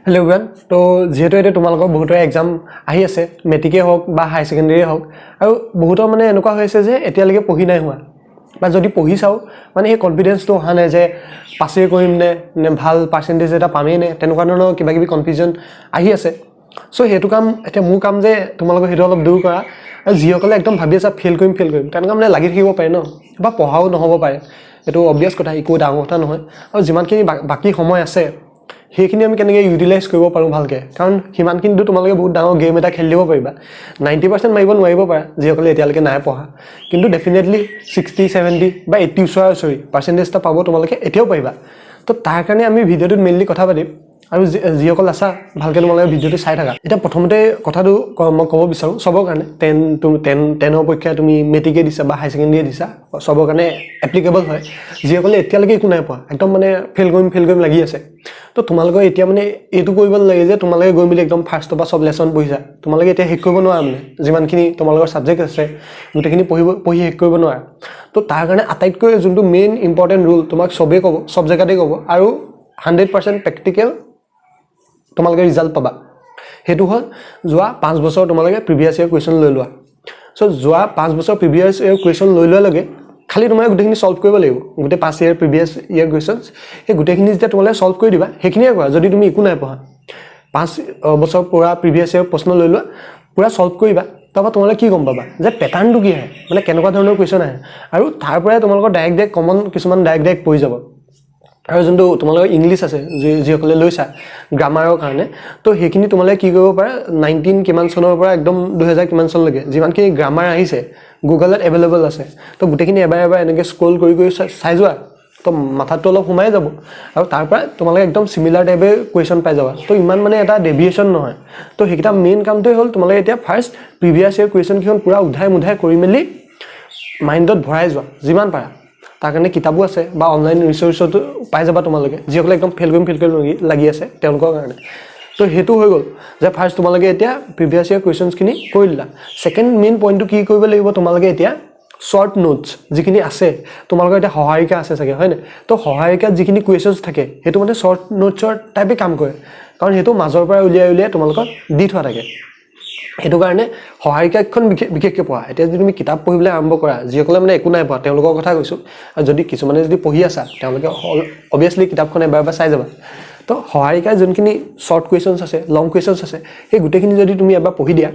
hello' everyone তো যেহেতু এটা তোমালোকৰ বহুতৰ এক্সাম আহি আছে মেট্ৰিকে হওক বা হাই সেকেন্ডাৰীয়ে হওক আৰু বহুতৰ মানে এনেকুৱা হৈছে যে এতিয়ালৈকে পঢ়ি নাই হোৱা বা যদি পঢ়ি চাও মানে এই কনফিডেন্সটো অহা নাই যে পাছে কৰিম নে ভাল পাৰ্চেন্টেজ এটা পামেই নে তেনেকুৱা ধৰণৰ কিবা কিবি কনফিউজন আহি আছে সো হেতু কাম এটা মোৰ কাম যে তোমালোকৰ হেতু অলপ দূৰ কৰা আৰু যিসকলে একদম ভাবি আছে ফেল কৰিম তেনেকুৱা মানে লাগি থাকিব পাৰে ন বা পঢ়াও নহব পাৰে এটো অবভিয়াস কথা একো ডাঙৰ কথা নহয় আৰু যিমানখিনি বাকি সময় আছে হেখিনি আমি কেনেকৈ ইউটিলাইজ কৰিব পাৰো ভালকে কাৰণ হিমানখিনিটো তোমালোকে বহুত ডাঙৰ গেম এটা খেলি দিব পাৰিবা 90% মাৰিব নোৱাৰিব পাৰা যিসকলে এতিয়ালৈকে নাই পঢ়া কিন্তু ডেফিনেটলি 60 70 বা 80 সৰি পাৰ্চেন্টেজটা পাব তোমালোকে এতিয়াও পাৰিবা তো তাৰ কাৰণে আমি ভিডিওটোত মেইনলি কথা পাতিম আৰু যিসকল আছা ভালকে তোমালোকে ভিডিওটো চাই থাকা এটা প্ৰথমতে কথাটো মই ক'ব বিচাৰো সবৰ কাৰণে 10 পৰীক্ষা তুমি মেট্ৰিকে দিছা বা হাই সেকেন্ডাৰী দিছা সবৰ কাৰণে এপ্লিকেবল হয় যিসকলে এতিয়ালৈকে একো নাই পোৱা একদম মানে ফেল কৰিম লাগি আছে তো তোমালোকে এতিয়া মানে এটো কৰিব লাগে যে তোমালোকে গৈ মিলি একদম ফাৰ্ষ্ট পৰা সব লেসন পঢ়িছা তোমালোকে এতিয়া শেষ কৰিব নোৱাৰা মানে যিমানখিনি তোমালোকৰ সাবজেক্ট আছে গুটেখিনি পঢ়ি শেষ কৰিব নোৱাৰা তো তাৰ কাৰণে আটাইতকৈ যোনটো মেইন ইম্পৰ্টেন্ট ৰুল তোমাক সবে ক'ব সব জায়গাতে ক'ব আৰু 100% প্ৰ্যাকটিক্যাল তোমালোকে ৰিজাল্ট পাবা হেতু হল যোৱা 5 বছৰ তোমালোকে প্ৰিভিয়াস ইয়াৰ কোৱেশ্চন লৈ লোৱা সো যোৱা 5 বছৰ প্ৰিভিয়াস ইয়াৰ কোৱেশ্চন লৈ লোৱা লগে খালি তোমালোকে গুটেখিনি সলভ কৰিব লাগিব গুটে 5 ইয়াৰ প্ৰিভিয়াস ইয়াৰ কোৱেশ্চনস হে গুটেখিনি যেতিয়া তোমালোকে সলভ কৰি দিবা হেখিনিয়ে কৰা যদি তুমি একো নাই পঢ়া 5 বছৰ পৰা প্ৰিভিয়াস ইয়াৰ প্ৰশ্ন লৈ লোৱা পুৰা সলভ কৰিবা তবা তোমালোকে কি গম পাবা যে প্যাটাৰ্নটো কি হয় মানে কেনেকুৱা ধৰণৰ কোৱেশ্চন আহে আৰু তাৰ পৰা তোমালোকৰ ডাইৰেক্ট কমন কিছুমান ডাইৰেক্ট পঢ়ি যাব আৰু যোনটো তোমালোকৰ ইংলিশ আছে যিসকলে লৈছা গ্ৰামাৰৰ কাৰণে তো হেখিনি তোমালোকে কি কৰিব পাৰা 19 কিমান চনৰ পৰা একদম 2000 কিমান চন লাগে যিমানখিনি গ্ৰামাৰ আহিছে গুগলত এভেইলেবল আছে তো গুটেখিনি এবাৰ এনেকৈ স্ক্ৰল কৰি চাই যোৱা তো মাথাটো অলপ সোমাই যাব আৰু তাৰ পৰা তোমালোকে একদম সিমিলাৰ টাইপে কোৱেশ্চন পাই যাবা তো ইমান মানে এটা ডেভিয়েশন নহয় তো হেকিটা মেইন কামটোই হ'ল তোমালোকে এতিয়া ফাৰ্স্ট প্ৰিভিয়াস ইয়াৰ কোৱেশ্চন কিখন পুৰা উধাই কৰি মেলি মাইন্ডত ভৰাই যোৱা যিমান পাৰা তাৰ কাৰণে কিতাপো আছে বা অনলাইন ৰিসোৰ্সটো পাই যাবা তোমালোকে যিসকলে একদম ফেল কৰিম লাগি আছে তেওঁলোকৰ কাৰণে তো হেতু হৈ গল যে ফাৰ্স্ট তোমালোকে এতিয়া প্ৰিভিয়াস ইয়াৰ কোৱেশ্চনস খিনি কৰিলা সেকেন্ড মেইন পইণ্টটো কি কৰিব লাগিব তোমালোকে এতিয়া শৰ্ট নোটস যিখিনি আছে তোমালোকৰ এটা সহায়িকা আছে চাগে হয় না তো সহায়িকাত যিখিনি কোৱেশ্চনস থাকে হেতু মানে শৰ্ট নোটছৰ টাইপে কাম কৰে কাৰণ হেতু মাজৰ পৰা উলিয়াই তোমালোকক দি থোৱা থাকে হেতু কাৰণে সহায়িকাখন বিশেষকৈ পঢ়া এতিয়া যদি তুমি কিতাপ পঢ়িবলৈ আৰম্ভ কৰা যিসকলে মানে একো নাই পঢ়া তেওঁলোকৰ কথা কৈছো আৰু যদি কিছুমানে যদি পঢ়ি আছা তেওঁলোকে অবিয়াসলি কিতাপখন এবাৰ চাই যাবা তো সহায়িকাৰ যোনখিনি শৰ্ট কোৱেশ্চনস আছে লং কোৱেশ্চনস আছে সেই গুটেখিনি যদি তুমি এবাৰ পঢ়ি দিয়া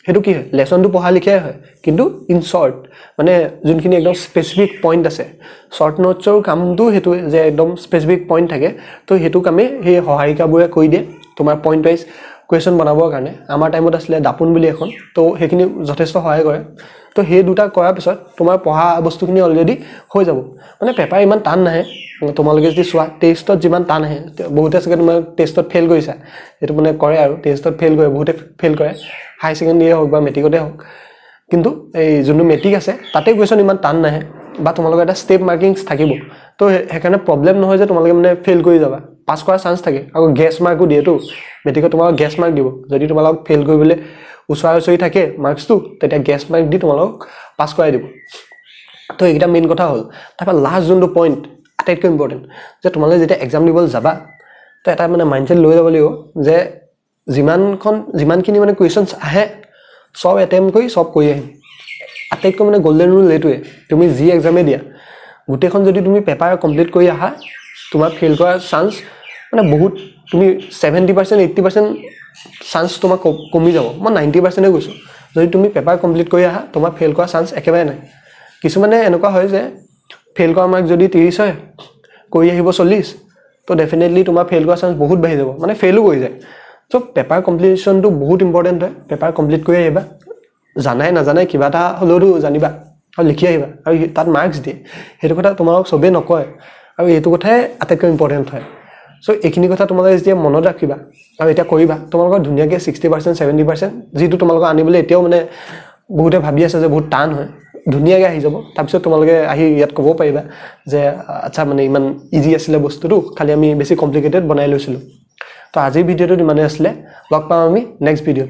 হেতু কি হয় লেসনটো পঢ়া লিখাই হয় কিন্তু ইন শৰ্ট মানে যোনখিনি একদম স্পেসিফিক পইণ্ট আছে শৰ্ট নোটছৰ কামটো হেতু যে একদম স্পেসিফিক পইণ্ট থাকে তো হেতু কামে সেই সহায়িকাবোৰে কৈ দিয়ে তোমাৰ পইণ্ট ওয়াইজ কোৱেশ্চন বনাবৰ কাৰণে আমাৰ টাইমত আছিলে দাপুন বুলি এখন তো হেখিনি যথেষ্ট সহায় কৰে তো হে দুটা কৰাৰ পিছত তোমাৰ পঢ়া বস্তুখিনি অলৰেডি হৈ যাব মানে পেপাৰ ইমান টান নাহে তোমালোকে যদি চোৱা টেষ্টত যিমান টান আহে বহুতে চাগে তোমাৰ টেষ্টত ফেল কৰিছা এটো মানে কৰে আৰু টেষ্টত ফেল কৰে বহুতে ফেল কৰে হাই সেকেন্ডাৰী হওক বা মেট্ৰিকতে হওক কিন্তু এই যোনটো মেট্ৰিক আছে তাতে কোৱেশ্চন ইমান টান নাহে বা তোমালোকৰ এটা ষ্টেপ মাৰ্কিংছ থাকিব তো হেকাৰণে প্ৰবলেম নহয় যে তোমালোকে মানে ফেল কৰি যাবা পাস কৰাৰ চান্স থাকে আৰু গেছ মাৰ্কও দিয়ে তো মেট্ৰিকত তোমালোক গেছ মাৰ্ক দিব যদি তোমালোক ফেল কৰিবলৈ উচৰি থাকে মাৰ্কসটো তেতিয়া গেছ মাৰ্ক দি তোমালোক পাস কৰাই দিব তো এইটা মেইন কথা হ'ল তাৰপা লাষ্ট যোনটো পইণ্ট আটাইতকৈ ইম্পৰ্টেন্ট যে তোমালোকে যেতিয়া এক্সাম দিবলৈ যাবা তো এটা মানে মাইন্ডছেট লৈ যাব লাগিব যে যিমানখিনি মানে কোৱেশ্চনস আহে সব এটেম্প কৰি আহিম আটাইতকৈ মানে গোল্ডেন ৰুল এইটোৱে তুমি যি এক্সামে দিয়া গুটেখন যদি তুমি পেপাৰ কমপ্লিট কৰি আহা তোমাৰ ফেল কৰাৰ চান্স মানে বহুত তুমি 70% 80% চান্স তোমাক কমি যাব মই 90% কৈছো যদি তুমি পেপাৰ কমপ্লিট কৰি আহা তোমাৰ ফেল কৰাৰ চান্স একেবাৰে নাই কিছুমানে এনেকুৱা হয় যে ফেল কৰা মাৰ্ক যদি 30 হয় কৰি আহিব 40 তো ডেফিনেটলি তোমাৰ ফেল কৰাৰ চান্স বহুত বাঢ়ি যাব মানে ফেলও হৈ যায় সো পেপাৰ কমপ্লিটছনটো বহুত ইম্পৰ্টেন্ট হয় পেপাৰ কমপ্লিট কৰি আহিবা নাজানাই কিবা এটা হলেও জানিবা আৰু লিখি আহিবা আৰু তাত মাৰ্কস দিয়ে হেতু কথা তোমাক সবে নকয় আৰু এইটো কথাই আটাইতকৈ ইম্পৰ্টেন্ট হয় সো এইখিনি কথা তোমালোকে যেতিয়া মনত ৰাখিবা আৰু এটা কৰিবা তোমালোকৰ ধুনিয়াকে 60% 70% যেটো তোমালোকৰ আনিবলৈ এতিয়াও মানে বহুতে ভাবি আছে যে বহুত টান হয় ধুনিয়াকে আহি যাব তাৰপিছত তোমালোকে আহি ইয়াত ক'ব পাৰিবা যে আচ্ছা মানে ইমান ইজি আছিলে বস্তুটো খালি আমি বেছি কমপ্লিকেটেড বনাই লৈছিলো তো আজিৰ ভিডিওটো ইমানে আছিলে লগ পাম আমি নেক্সট ভিডিও